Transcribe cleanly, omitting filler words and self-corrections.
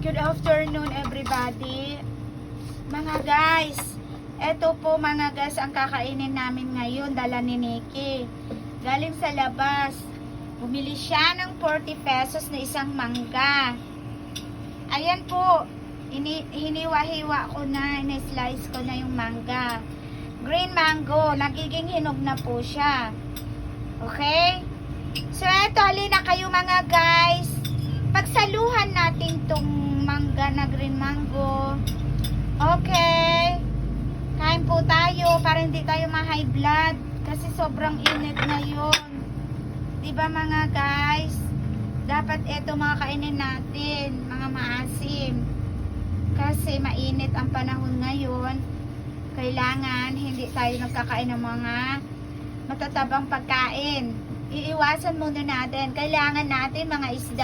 Good afternoon everybody. Mga guys, eto po mga guys ang kakainin namin ngayon, dala ni Nikki. Galing sa labas. Bumili siya ng 40 pesos na isang mangga. Ayan po, hiniwa-hiwa ko na, in-slice ko na yung mangga. Green mango, nagiging hinog na po siya. Okay? So eto, halina kayo mga guys. Pagsaluhan natin tong mangga na green mango. Okay. Kain po tayo para hindi tayo ma-high blood. Kasi sobrang init ngayon. Diba mga guys? Dapat ito mga kainin natin. Mga maasim. Kasi mainit ang panahon ngayon. Kailangan hindi tayo nagkakain ng mga matatabang pagkain. Iiwasan muna natin. Kailangan natin mga isda.